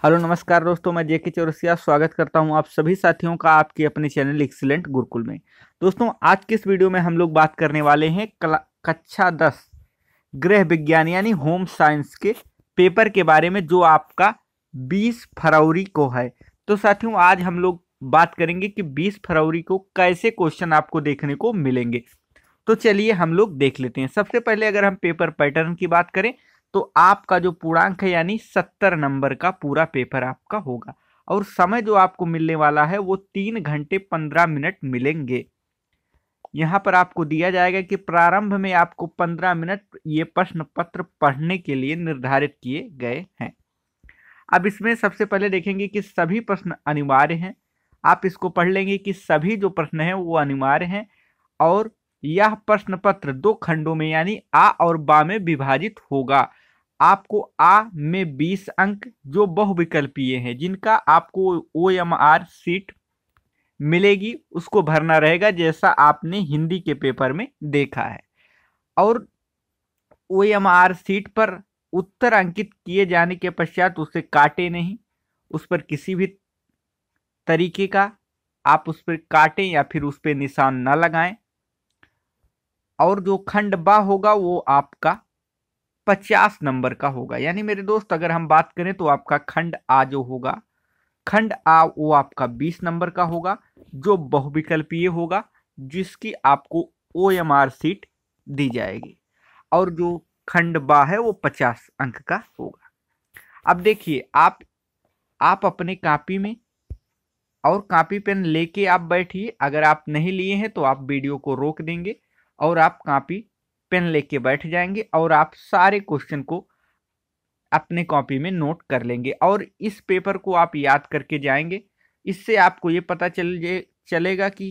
Hello नमस्कार दोस्तों, मैं जेके चौरसिया स्वागत करता हूं आप सभी साथियों का आपके अपने चैनल एक्सीलेंट गुरुकुल में। दोस्तों, आज की इस वीडियो में हम लोग बात करने वाले हैं कक्षा 10 गृह विज्ञान यानी होम साइंस के पेपर के बारे में, जो आपका 20 फरवरी को है। तो साथियों, आज हम लोग बात करेंगे कि 20 फरवरी को कैसे क्वेश्चन आपको देखने को मिलेंगे। तो चलिए हम लोग देख लेते हैं। सबसे पहले अगर हम पेपर पैटर्न की बात करें तो आपका जो पूर्णांक है यानी 70 नंबर का पूरा पेपर आपका होगा, और समय जो आपको मिलने वाला है वो 3 घंटे 15 मिनट मिलेंगे। यहाँ पर आपको दिया जाएगा कि प्रारंभ में आपको 15 मिनट ये प्रश्न पत्र पढ़ने के लिए निर्धारित किए गए हैं। अब इसमें सबसे पहले देखेंगे कि सभी प्रश्न अनिवार्य हैं। आप इसको पढ़ लेंगे कि सभी जो प्रश्न हैं वो अनिवार्य हैं, और यह प्रश्न पत्र 2 खंडों में यानी आ और बा में विभाजित होगा। आपको आ में 20 अंक जो बहुविकल्पीय हैं, जिनका आपको OMR सीट मिलेगी, उसको भरना रहेगा जैसा आपने हिंदी के पेपर में देखा है। और OMR सीट पर उत्तर अंकित किए जाने के पश्चात उसे काटे नहीं, उस पर किसी भी तरीके का आप उस पर काटें या फिर उस पर निशान न लगाएं। और जो खंड बा होगा वो आपका 50 नंबर का होगा। यानी मेरे दोस्त, अगर हम बात करें तो आपका खंड आ जो होगा, खंड आ वो आपका 20 नंबर का होगा, जो बहुविकल्पीय होगा, जिसकी आपको OMR सीट दी जाएगी। और जो खंड बा है वो 50 अंक का होगा। अब देखिए, आप अपने कॉपी में और कॉपी पेन लेके आप बैठिए। अगर आप नहीं लिए हैं तो आप वीडियो को रोक देंगे और आप कॉपी पेन लेके बैठ जाएंगे, और आप सारे क्वेश्चन को अपने कॉपी में नोट कर लेंगे, और इस पेपर को आप याद करके जाएंगे। इससे आपको ये पता चलेगा कि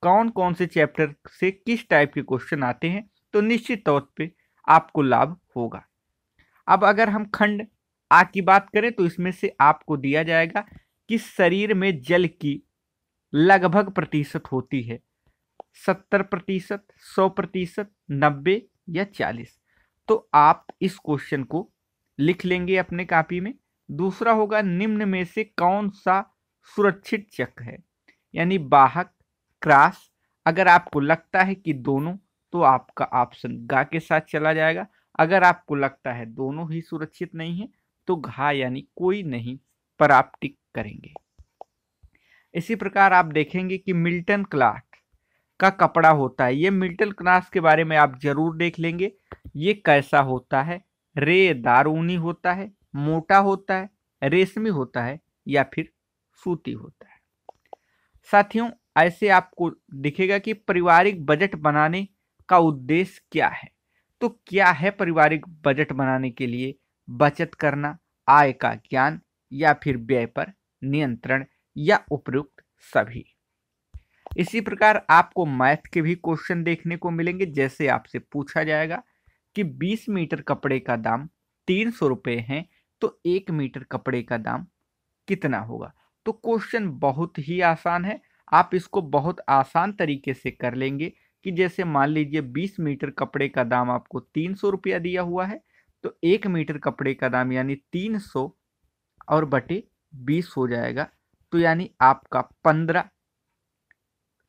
कौन कौन से चैप्टर से किस टाइप के क्वेश्चन आते हैं, तो निश्चित तौर पे आपको लाभ होगा। अब अगर हम खंड आ की बात करें तो इसमें से आपको दिया जाएगा कि शरीर में जल की लगभग प्रतिशत होती है, 70%, 100%, 90 या 40। तो आप इस क्वेश्चन को लिख लेंगे अपने कॉपी में। दूसरा होगा, निम्न में से कौन सा सुरक्षित चक्र है, यानी वाहक, क्रॉस। अगर आपको लगता है कि दोनों, तो आपका ऑप्शन गा के साथ चला जाएगा। अगर आपको लगता है दोनों ही सुरक्षित नहीं है तो घा यानी कोई नहीं पर आप टिक करेंगे। इसी प्रकार आप देखेंगे कि मिल्टन क्लार्क का कपड़ा होता है। ये मिल्टन क्लास के बारे में आप जरूर देख लेंगे। ये कैसा होता है, रेदार ऊनी होता है, मोटा होता है, रेशमी होता है या फिर सूती होता है। साथियों, ऐसे आपको दिखेगा कि पारिवारिक बजट बनाने का उद्देश्य क्या है। तो क्या है पारिवारिक बजट बनाने के लिए? बचत करना, आय का ज्ञान, या फिर व्यय पर नियंत्रण, या उपयुक्त सभी। इसी प्रकार आपको मैथ के भी क्वेश्चन देखने को मिलेंगे। जैसे आपसे पूछा जाएगा कि 20 मीटर कपड़े का दाम 300 रुपये है, तो 1 मीटर कपड़े का दाम कितना होगा। तो क्वेश्चन बहुत ही आसान है। आप इसको बहुत आसान तरीके से कर लेंगे कि जैसे मान लीजिए 20 मीटर कपड़े का दाम आपको 300 रुपया दिया हुआ है, तो 1 मीटर कपड़े का दाम यानी 300 और बटे 20 हो जाएगा। तो यानी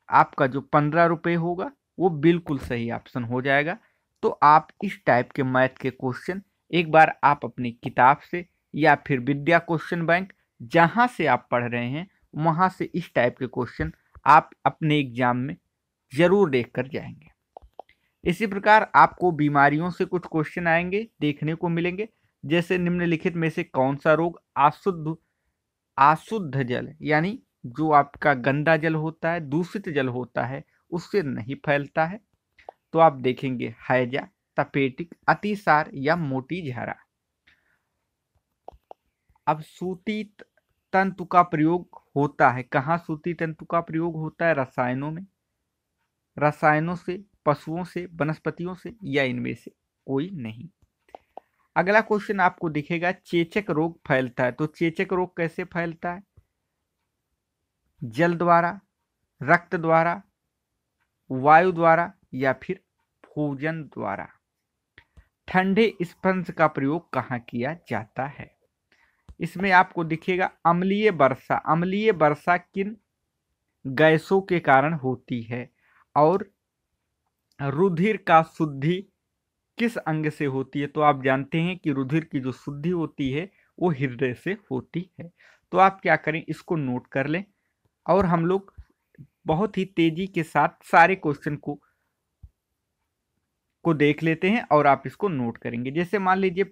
आपका जो 15 रुपये होगा वो बिल्कुल सही ऑप्शन हो जाएगा। तो आप इस टाइप के मैथ के क्वेश्चन एक बार आप अपनी किताब से या फिर विद्या क्वेश्चन बैंक, जहां से आप पढ़ रहे हैं, वहां से इस टाइप के क्वेश्चन आप अपने एग्जाम में जरूर देख कर जाएंगे। इसी प्रकार आपको बीमारियों से कुछ क्वेश्चन आएंगे, देखने को मिलेंगे। जैसे निम्नलिखित में से कौन सा रोग अशुद्ध अशुद्ध जल यानी जो आपका गंदा जल होता है, दूषित जल होता है, उससे नहीं फैलता है? तो आप देखेंगे हैजा, तपेटिक, अतिसार या मोटी झारा। अब सूती तंतु का प्रयोग होता है कहाँ? सूती तंतु का प्रयोग होता है रसायनों में, रसायनों से, पशुओं से, वनस्पतियों से, या इनमें से कोई नहीं। अगला क्वेश्चन आपको दिखेगा, चेचक रोग फैलता है। तो चेचक रोग कैसे फैलता है? जल द्वारा, रक्त द्वारा, वायु द्वारा, या फिर भोजन द्वारा। ठंडे स्पंज का प्रयोग कहाँ किया जाता है? इसमें आपको दिखेगा अम्लीय वर्षा। अम्लीय वर्षा किन गैसों के कारण होती है? और रुधिर का शुद्धि किस अंग से होती है? तो आप जानते हैं कि रुधिर की जो शुद्धि होती है वो हृदय से होती है। तो आप क्या करें, इसको नोट कर लें और हम लोग बहुत ही तेजी के साथ सारे क्वेश्चन को देख लेते हैं और आप इसको नोट करेंगे। जैसे मान लीजिए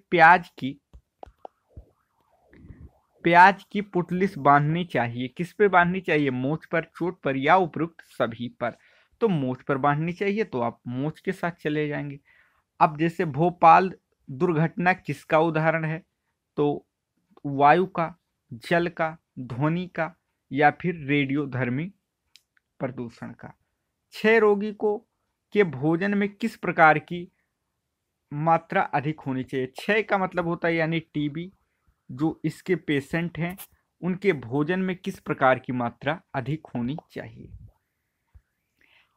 प्याज की पुतलिस बांधनी चाहिए, किस पे बांधनी चाहिए? मोच पर, चोट पर या उपयुक्त सभी पर? तो मोच पर बांधनी चाहिए, तो आप मोच के साथ चले जाएंगे। अब जैसे भोपाल दुर्घटना किसका उदाहरण है? तो वायु का, जल का, ध्वनि का या फिर रेडियोधर्मी प्रदूषण का। क्षय रोगी को के भोजन में किस प्रकार की मात्रा अधिक होनी चाहिए? क्षय का मतलब होता है यानी टीबी, जो इसके पेशेंट हैं उनके भोजन में किस प्रकार की मात्रा अधिक होनी चाहिए?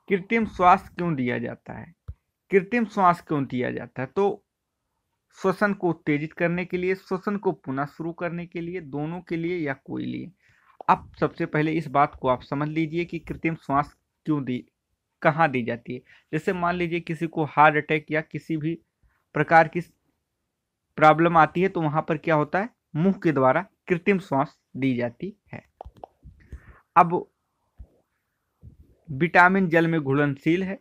कृत्रिम श्वास क्यों दिया जाता है? कृत्रिम श्वास क्यों दिया जाता है? तो श्वसन को उत्तेजित करने के लिए, श्वसन को पुनः शुरू करने के लिए, दोनों के लिए या कोई लिए? अब सबसे पहले इस बात को आप समझ लीजिए कि कृत्रिम श्वास कहाँ दी जाती है। जैसे मान लीजिए किसी को हार्ट अटैक या किसी भी प्रकार की प्रॉब्लम आती है तो वहां पर क्या होता है, मुंह के द्वारा कृत्रिम श्वास दी जाती है। अब विटामिन जल में घुलनशील है,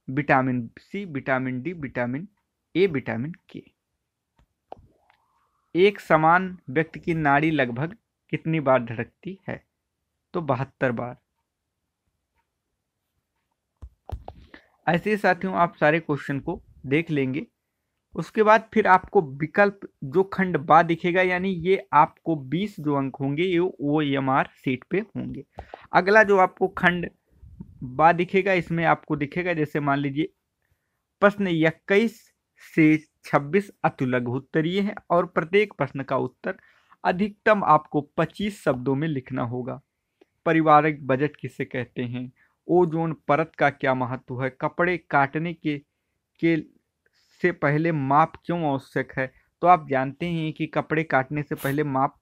vitamin C, vitamin D, vitamin A, vitamin K. एक समान व्यक्ति की नाड़ी लगभग कितनी बार धड़कती है? तो 72 बार। ऐसे ही साथियों आप सारे क्वेश्चन को देख लेंगे। उसके बाद फिर आपको विकल्प जो खंड बा दिखेगा, यानी ये आपको 20 जो अंक होंगे ये OMR सीट पे होंगे। अगला जो आपको खंड बा दिखेगा, इसमें आपको दिखेगा जैसे मान लीजिए प्रश्न 21 से 26 अति लघु उत्तरीय है और प्रत्येक प्रश्न का उत्तर अधिकतम आपको 25 शब्दों में लिखना होगा। पारिवारिक बजट किसे कहते हैं? ओजोन परत का क्या महत्व है? कपड़े काटने के से पहले माप क्यों आवश्यक है? तो आप जानते हैं कि कपड़े काटने से पहले माप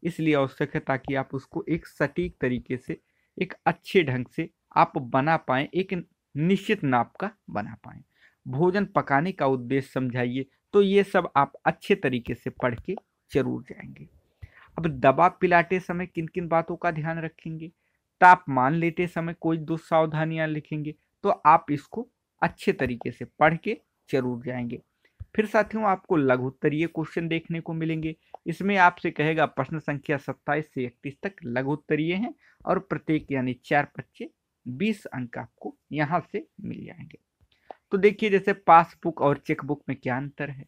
इसलिए आवश्यक है ताकि आप उसको एक सटीक तरीके से, एक अच्छे ढंग से आप बना पाएं, एक निश्चित नाप का बना पाएं। भोजन पकाने का उद्देश्य समझाइए। तो ये सब आप अच्छे तरीके से पढ़ के जरूर जाएंगे। अब दवा पिलाते समय किन किन बातों का ध्यान रखेंगे? तापमान लेते समय कोई दो सावधानियां लिखेंगे। तो आप इसको अच्छे तरीके से पढ़ के जरूर जाएंगे। फिर साथियों आपको लघु उत्तरीय क्वेश्चन देखने को मिलेंगे। इसमें आपसे कहेगा प्रश्न संख्या 27 से 31 तक लघु उत्तरीय हैं और प्रत्येक यानी 4 बच्चे 20 अंक आपको यहां से मिल जाएंगे। तो देखिए जैसे पासबुक और चेकबुक में क्या अंतर है?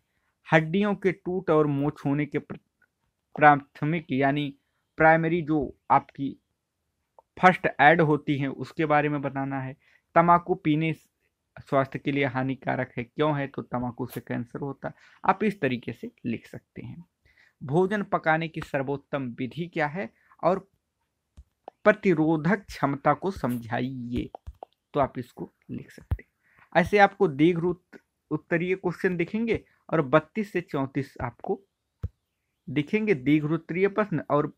हड्डियों के टूट और मोच होने के प्राथमिक यानी प्राइमरी जो आपकी फर्स्ट ऐड होती है उसके बारे में बताना है। तंबाकू पीने स्वास्थ्य के लिए हानिकारक है, क्यों है? तो तंबाकू से कैंसर होता है। आप इस तरीके से लिख सकते हैं। भोजन पकाने की सर्वोत्तम विधि क्या है? और प्रतिरोधक क्षमता को समझाइए। तो आप इसको लिख सकते हैं। ऐसे आपको दीर्घ उत्तरीय क्वेश्चन दिखेंगे और 32 से 34 आपको दिखेंगे दीर्घ उत्तरीय प्रश्न, और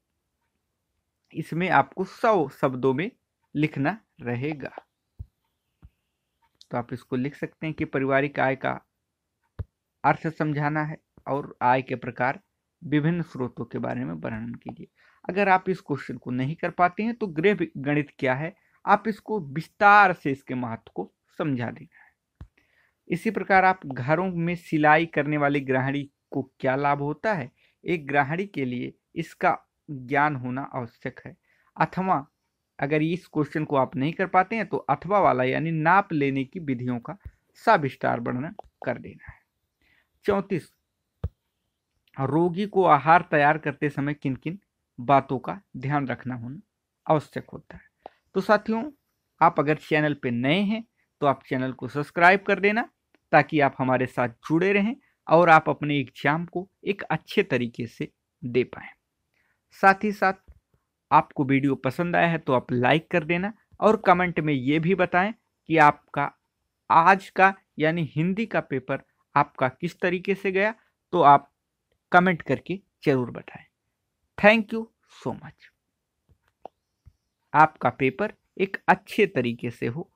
इसमें आपको 100 शब्दों में लिखना रहेगा। तो आप इसको लिख सकते हैं कि पारिवारिक आय का अर्थ समझाना है और आय के प्रकार, विभिन्न स्रोतों के बारे में वर्णन कीजिए। अगर आप इस क्वेश्चन को नहीं कर पाते हैं तो गृह गणित क्या है, आप इसको विस्तार से इसके महत्व को समझा देना है। इसी प्रकार आप घरों में सिलाई करने वाली गृहिणी को क्या लाभ होता है? एक गृहिणी के लिए इसका ज्ञान होना आवश्यक है। अथवा अगर इस क्वेश्चन को आप नहीं कर पाते हैं तो अथवा वाला यानी नाप लेने की विधियों का सविस्तार वर्णन कर देना है। 34 रोगी को आहार तैयार करते समय किन किन बातों का ध्यान रखना होना आवश्यक होता है? तो साथियों आप अगर चैनल पे नए हैं तो आप चैनल को सब्सक्राइब कर देना ताकि आप हमारे साथ जुड़े रहें और आप अपने एग्जाम को एक अच्छे तरीके से दे पाएं। साथ ही साथ आपको वीडियो पसंद आया है तो आप लाइक कर देना और कमेंट में ये भी बताएं कि आपका आज का यानी हिंदी का पेपर आपका किस तरीके से गया। तो आप कमेंट करके जरूर बताएं। Thank you so much. आपका पेपर एक अच्छे तरीके से हो